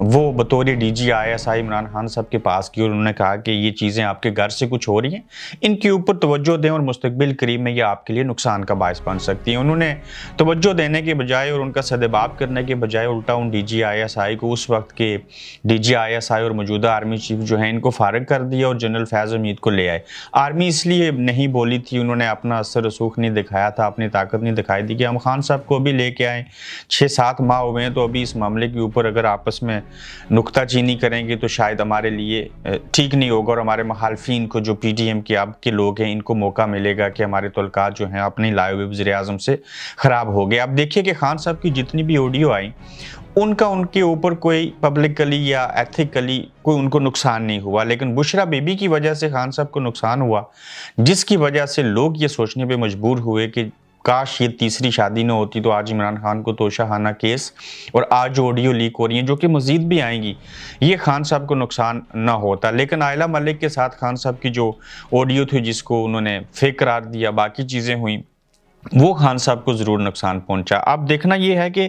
وہ بطور DGI عمران خان صاحب کے پاس کی اور انہوں نے کہا کہ یہ چیزیں آپ کے گھر سے کچھ ہو رہی ہیں، ان کے اوپر توجہ دیں اور مستقبل قریب میں یہ آپ کے لیے نقصان کا باعث بن سکتی ہیں۔ انہوں نے توجہ دینے کے بجائے اور ان کا سدباب کرنے کے بجائے الٹا ان DGI کو اس وقت کے DGI اور موجودہ آرمی چیف جو ہیں ان کو فارغ کر دیا اور جنرل فیض حمید کو لے آئے۔ آرمی اس لیے نہیں بولی تھی، انہوں نے اپنا اثر رسوخ نہیں دکھایا تھا، اپنی طاقت نہیں دکھائی دی کہ ہم خان صاحب کو بھی لے کے آئیں، 6-7 ماہ ہوئے ہیں، تو ابھی اس معاملے کے اوپر اگر آپس میں نکتہ چینی کریں گے تو شاید ہمارے لیے ٹھیک نہیں ہوگا، اور ہمارے مخالفین کو جو PDM کے اب کے لوگ ہیں ان کو موقع ملے گا کہ ہمارے تعلقات جو ہیں اپنے لائے ہوئے وزیر اعظم سے خراب ہو گئے۔ اب دیکھیے کہ خان صاحب کی جتنی بھی آڈیو آئیں ان کے اوپر کوئی پبلکلی یا ایتھیکلی کوئی ان کو نقصان نہیں ہوا، لیکن بشرا بی بی کی وجہ سے خان صاحب کو نقصان ہوا، جس کی وجہ سے لوگ یہ سوچنے پہ مجبور ہوئے کہ کاش یہ تیسری شادی نہ ہوتی تو آج عمران خان کو توشہانہ کیس اور آج جو آڈیو لیک ہو رہی ہیں جو کہ مزید بھی آئیں گی یہ خان صاحب کو نقصان نہ ہوتا۔ لیکن عائلہ ملک کے ساتھ خان صاحب کی جو آڈیو تھی جس کو انہوں نے فیک قرار دیا، باقی چیزیں ہوئیں، وہ خان صاحب کو ضرور نقصان پہنچا۔ اب دیکھنا یہ ہے کہ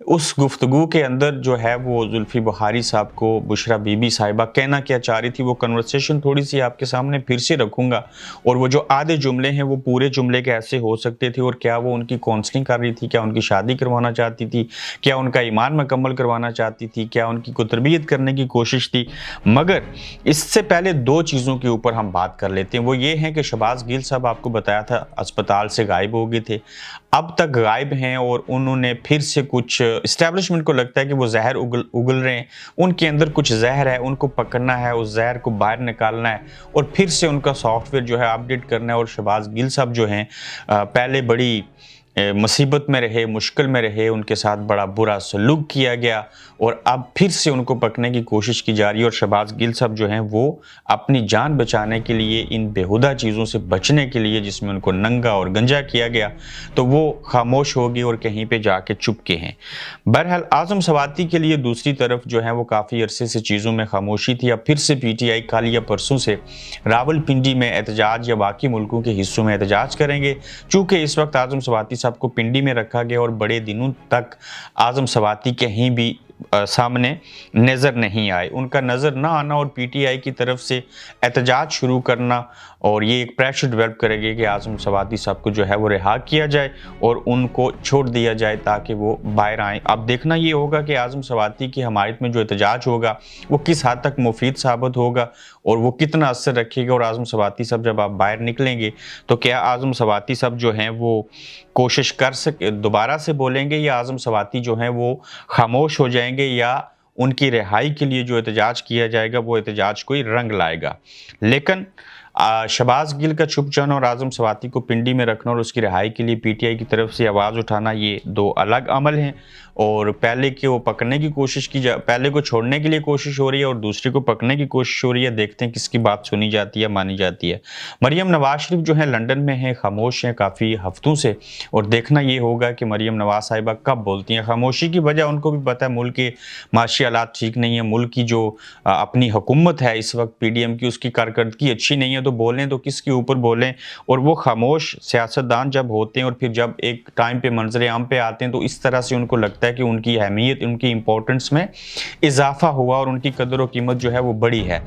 اس گفتگو کے اندر جو ہے وہ زلفی بخاری صاحب کو بشرا بی بی صاحبہ کہنا کیا چاہ رہی تھی، وہ کنورسیشن تھوڑی سی آپ کے سامنے پھر سے رکھوں گا، اور وہ جو آدھے جملے ہیں وہ پورے جملے کیسے ہو سکتے تھے، اور کیا وہ ان کی کونسلنگ کر رہی تھی، کیا ان کی شادی کروانا چاہتی تھی، کیا ان کا ایمان مکمل کروانا چاہتی تھی، کیا ان کی کوئی تربیت کرنے کی کوشش تھی۔ مگر اس سے پہلے دو چیزوں کے اوپر ہم بات کر لیتے ہیں، وہ یہ ہیں کہ شہباز گل صاحب آپ کو بتایا تھا اسپتال سے غائب ہو گئے تھے، اب تک غائب ہیں، اور انہوں نے پھر سے کچھ اسٹیبلشمنٹ کو لگتا ہے کہ وہ زہر اگل رہے ہیں، ان کے اندر کچھ زہر ہے، ان کو پکڑنا ہے، اس زہر کو باہر نکالنا ہے اور پھر سے ان کا سافٹ ویئر جو ہے اپڈیٹ کرنا ہے۔ اور شہباز گل صاحب جو ہیں پہلے بڑی مصیبت میں رہے، مشکل میں رہے، ان کے ساتھ بڑا برا سلوک کیا گیا، اور اب پھر سے ان کو پکڑنے کی کوشش کی جا رہی ہے، اور شہباز گل صاحب جو ہیں وہ اپنی جان بچانے کے لیے، ان بیہودہ چیزوں سے بچنے کے لیے جس میں ان کو ننگا اور گنجا کیا گیا، تو وہ خاموش ہوگی اور کہیں پہ جا کے چپکے ہیں۔ بہرحال اعظم سواتی کے لیے دوسری طرف جو ہے وہ کافی عرصے سے چیزوں میں خاموشی تھی، اب پھر سے PTI کل یا پرسوں سے راول پنڈی میں احتجاج یا باقی ملکوں کے حصوں میں احتجاج کریں گے، چونکہ اس وقت اعظم سواتی صاحب کو پنڈی میں رکھا گیا اور بڑے دنوں تک اعظم سواتی کہیں بھی سامنے نظر نہیں آئے۔ ان کا نظر نہ آنا اور PTI کی طرف سے احتجاج شروع کرنا، اور یہ ایک پریشر ڈیولپ کرے گی کہ اعظم سواتی صاحب کو جو ہے وہ رہا کیا جائے اور ان کو چھوڑ دیا جائے تاکہ وہ باہر آئیں۔ اب دیکھنا یہ ہوگا کہ اعظم سواتی کی حمایت میں جو احتجاج ہوگا وہ کس حد تک مفید ثابت ہوگا اور وہ کتنا اثر رکھے گا، اور اعظم سواتی صاحب جب آپ باہر نکلیں گے تو کیا اعظم سواتی صاحب جو ہیں وہ کوشش کر سکے دوبارہ سے بولیں گے، یا اعظم سواتی جو ہیں وہ خاموش ہو جائیں گے، یا ان کی رہائی کے لیے جو احتجاج کیا جائے گا وہ احتجاج کوئی رنگ لائے گا۔ لیکن شہباز گل کا چھپ جانا اور اعظم سواتی کو پنڈی میں رکھنا اور اس کی رہائی کے لیے PTI کی طرف سے آواز اٹھانا یہ دو الگ عمل ہیں، اور پہلے کے وہ پکڑنے کی کوشش پہلے کو چھوڑنے کے لیے کوشش ہو رہی ہے اور دوسرے کو پکڑنے کی کوشش ہو رہی ہے۔ دیکھتے ہیں کس کی بات سنی جاتی ہے، مانی جاتی ہے۔ مریم نواز شریف جو ہیں لنڈن میں ہیں، خاموش ہیں کافی ہفتوں سے، اور دیکھنا یہ ہوگا کہ مریم نواز صاحبہ کب بولتی ہیں۔ خاموشی کی وجہ ان کو بھی پتہ ہے، ملک کے معاشی حالات ٹھیک نہیں ہیں، ملک کی جو اپنی حکومت ہے اس وقت PDM کی، اس کی کارکردگی اچھی نہیں ہے، تو بولیں تو کس کے اوپر بولیں، اور وہ خاموش سیاستدان جب ہوتے ہیں اور پھر جب ایک ٹائم پہ منظر عام پہ آتے ہیں تو اس طرح سے ان کو لگتا ہے کہ ان کی اہمیت، ان کی امپورٹنس میں اضافہ ہوا اور ان کی قدر و قیمت جو ہے وہ بڑی ہے۔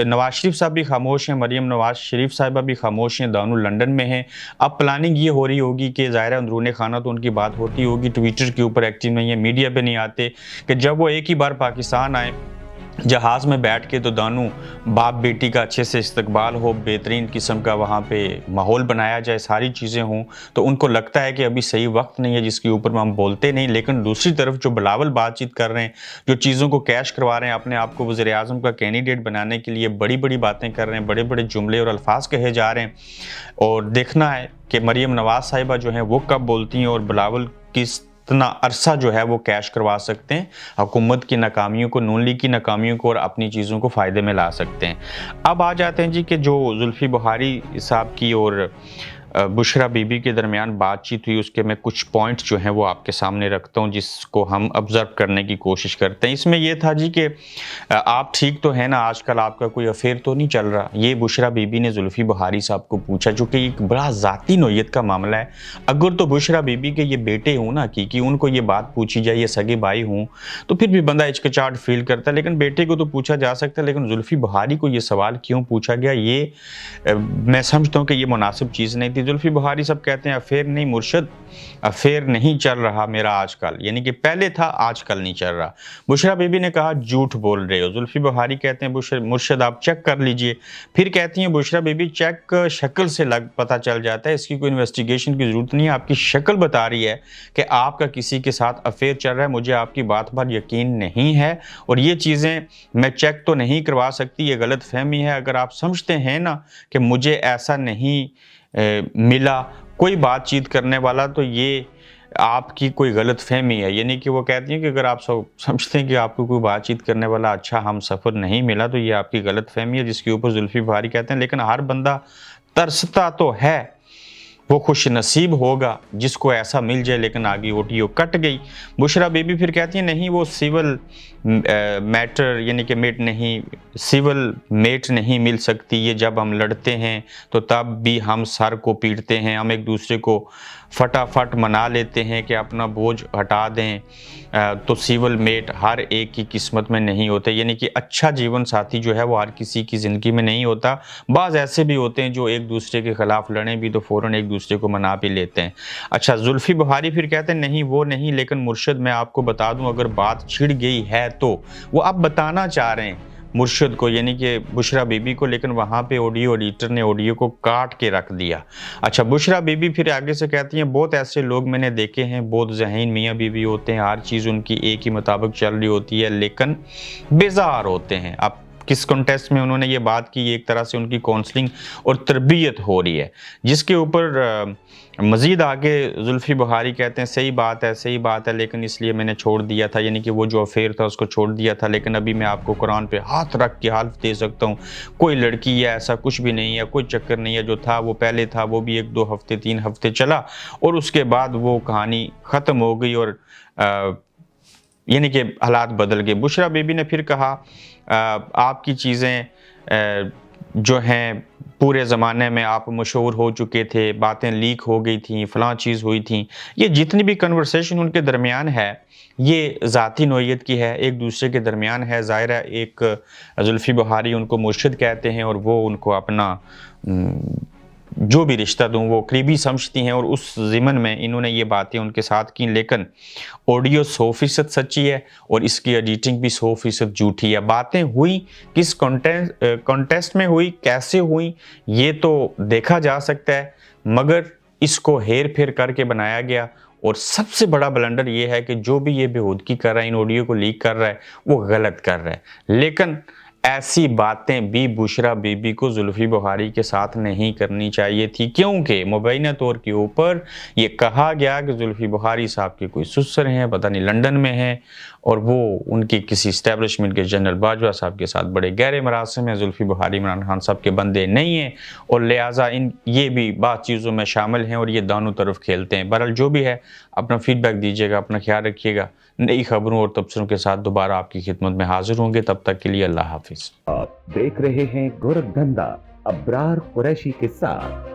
نواز شریف صاحب بھی خاموش ہیں، مریم نواز شریف صاحبہ بھی خاموش ہیں، دونوں لنڈن میں ہیں۔ اب پلاننگ یہ ہو رہی ہوگی کہ ظاہر اندرون خانہ تو ان کی بات ہوتی ہوگی، ٹویٹر کے اوپر ایکٹیو نہیں ہے، میڈیا پہ نہیں آتے، کہ جب وہ ایک ہی بار پاکستان آئے جہاز میں بیٹھ کے تو دونوں باپ بیٹی کا اچھے سے استقبال ہو، بہترین قسم کا وہاں پہ ماحول بنایا جائے، ساری چیزیں ہوں، تو ان کو لگتا ہے کہ ابھی صحیح وقت نہیں ہے جس کے اوپر ہم بولتے نہیں۔ لیکن دوسری طرف جو بلاول بات چیت کر رہے ہیں، جو چیزوں کو کیش کروا رہے ہیں، اپنے آپ کو وزیر اعظم کا کینڈیڈیٹ بنانے کے لیے بڑی بڑی باتیں کر رہے ہیں، بڑے بڑے جملے اور الفاظ کہے جا رہے ہیں، اور دیکھنا ہے کہ مریم نواز صاحبہ جو ہیں وہ کب بولتی ہیں اور بلاول کتنا عرصہ جو ہے وہ کیش کروا سکتے ہیں حکومت کی ناکامیوں کو، نون لیگ کی ناکامیوں کو، اور اپنی چیزوں کو فائدے میں لا سکتے ہیں۔ اب آ جاتے ہیں جی کہ جو زلفی بخاری صاحب کی اور بشرا بی بی کے درمیان بات چیت ہوئی، اس کے میں کچھ پوائنٹس جو ہیں وہ آپ کے سامنے رکھتا ہوں جس کو ہم آبزرو کرنے کی کوشش کرتے ہیں۔ اس میں یہ تھا جی کہ آپ ٹھیک تو ہیں نا، آج کل آپ کا کوئی افیئر تو نہیں چل رہا؟ یہ بشرا بی بی نے زلفی بخاری صاحب کو پوچھا، جو کہ ایک بڑا ذاتی نوعیت کا معاملہ ہے۔ اگر تو بشرا بی بی کے یہ بیٹے ہوں نا کہ ان کو یہ بات پوچھی جائے، یہ سگے بھائی ہوں، تو پھر بھی بندہ ہچکچاہٹ فیل کرتا ہے، لیکن بیٹے کو تو پوچھا جا سکتا ہے، لیکن زلفی بخاری کو یہ سوال کیوں پوچھا گیا، یہ میں سمجھتا ہوں کہ یہ مناسب چیز نہیں تھی۔ زلفی بخاری صاحب کہتے ہیں افیئر نہیں مرشد، افیئر نہیں چل رہا میرا آج کل، یعنی کہ پہلے تھا آج کل نہیں چل رہا۔ بشرا بی بی نے کہا جھوٹ بول رہے ہو۔ زلفی بخاری کہتے ہیں مرشد آپ چیک کر لیجئے۔ پھر کہتی ہیں بشرا بی بی چیک شکل سے پتہ چل جاتا ہے، اس کی کوئی انویسٹیگیشن کی ضرورت نہیں ہے، آپ کی شکل بتا رہی ہے کہ آپ کا کسی کے ساتھ افیئر چل رہا ہے، مجھے آپ کی بات پر یقین نہیں ہے، اور یہ چیزیں میں چیک تو نہیں کروا سکتی، یہ غلط فہمی ہے۔ اگر آپ سمجھتے ہیں نا کہ مجھے ایسا نہیں ملا کوئی بات چیت کرنے والا، تو یہ آپ کی کوئی غلط فہمی ہے۔ یعنی کہ وہ کہتی ہیں کہ اگر آپ سمجھتے ہیں کہ آپ کو کوئی بات چیت کرنے والا اچھا ہم سفر نہیں ملا، تو یہ آپ کی غلط فہمی ہے، جس کے اوپر زلفی بخاری کہتے ہیں لیکن ہر بندہ ترستا تو ہے، وہ خوش نصیب ہوگا جس کو ایسا مل جائے، لیکن آگے اوٹیو کٹ گئی۔ بشرا بی بی پھر کہتی ہیں نہیں وہ سیول میٹر یعنی کہ میٹ نہیں، سیول میٹ نہیں مل سکتی، یہ جب ہم لڑتے ہیں تو تب بھی ہم سر کو پیٹتے ہیں، ہم ایک دوسرے کو فٹافٹ منا لیتے ہیں کہ اپنا بوجھ ہٹا دیں، تو سیول میٹ ہر ایک کی قسمت میں نہیں ہوتے، یعنی کہ اچھا جیون ساتھی جو ہے وہ ہر کسی کی زندگی میں نہیں ہوتا۔ بعض ایسے بھی ہوتے ہیں جو ایک دوسرے کے خلاف لڑیں بھی تو فوراً ایک دوسرے کو منا بھی لیتے ہیں۔ اچھا، زلفی بخاری پھر کہتے ہیں نہیں وہ نہیں، لیکن مرشد میں آپ کو بتا دوں اگر بات چھڑ گئی ہے تو وہ اب بتانا چاہ رہے ہیں مرشد کو، یعنی کہ بشرا بی بی کو، لیکن وہاں پہ آڈیو ایڈیٹر نے آڈیو کو کاٹ کے رکھ دیا۔ اچھا، بشرا بی بی پھر آگے سے کہتی ہیں بہت ایسے لوگ میں نے دیکھے ہیں، بہت ذہین میاں بیوی بھی ہوتے ہیں، ہر چیز ان کی ایک ہی مطابق چل رہی ہوتی ہے لیکن بیزار ہوتے ہیں۔ اب کس کنٹیکسٹ میں انہوں نے یہ بات کی، ایک طرح سے ان کی کونسلنگ اور تربیت ہو رہی ہے، جس کے اوپر مزید آگے زلفی بخاری کہتے ہیں صحیح بات ہے لیکن اس لیے میں نے چھوڑ دیا تھا، یعنی کہ وہ جو افیئر تھا اس کو چھوڑ دیا تھا، لیکن ابھی میں آپ کو قرآن پہ ہاتھ رکھ کے حلف دے سکتا ہوں کوئی لڑکی ہے ایسا کچھ بھی نہیں ہے، کوئی چکر نہیں ہے، جو تھا وہ پہلے تھا، وہ بھی 1-2 ہفتے 3 ہفتے چلا اور اس کے بعد وہ کہانی ختم ہو گئی، اور یعنی کہ حالات بدل گئے۔ بشرا بی بی نے پھر کہا آپ کی چیزیں جو ہیں پورے زمانے میں آپ مشہور ہو چکے تھے، باتیں لیک ہو گئی تھیں، فلاں چیز ہوئی تھیں، یہ جتنی بھی کنورسیشن ان کے درمیان ہے یہ ذاتی نوعیت کی ہے، ایک دوسرے کے درمیان ہے۔ ظاہر ہے ایک زلفی بخاری ان کو مرشد کہتے ہیں اور وہ ان کو اپنا جو بھی رشتہ دوں وہ قریبی سمجھتی ہیں، اور اس ضمن میں انہوں نے یہ باتیں ان کے ساتھ کی، لیکن آڈیو 100% سچی ہے اور اس کی ایڈیٹنگ بھی 100% جھوٹی ہے۔ باتیں ہوئی کس کانٹیکسٹ میں ہوئی، کیسے ہوئی، یہ تو دیکھا جا سکتا ہے، مگر اس کو ہیر پھیر کر کے بنایا گیا، اور سب سے بڑا بلنڈر یہ ہے کہ جو بھی یہ بےہودگی کر رہا ہے، ان آڈیو کو لیک کر رہا ہے، وہ غلط کر رہا ہے، لیکن ایسی باتیں بھی بشرا بی بی کو زلفی بخاری کے ساتھ نہیں کرنی چاہیے تھی، کیونکہ مبینہ طور کے اوپر یہ کہا گیا کہ زلفی بخاری صاحب کے کوئی سسر ہیں، پتہ نہیں لندن میں ہیں، اور وہ ان کی کسی اسٹیبلشمنٹ کے جنرل باجوہ صاحب کے ساتھ بڑے گہرے مراسم ہیں، زلفی بخاری عمران خان صاحب کے بندے نہیں ہیں، اور لہٰذا یہ بھی بعض چیزوں میں شامل ہیں اور یہ دونوں طرف کھیلتے ہیں۔ بہرحال جو بھی ہے اپنا فیڈ بیک دیجیے گا، اپنا خیال رکھیے گا، نئی خبروں اور تبصروں کے ساتھ دوبارہ آپ کی خدمت میں حاضر ہوں گے، تب تک کے لیے اللہ حافظ۔ آپ دیکھ رہے ہیں گورکھ دھندا ابرار قریشی کے ساتھ۔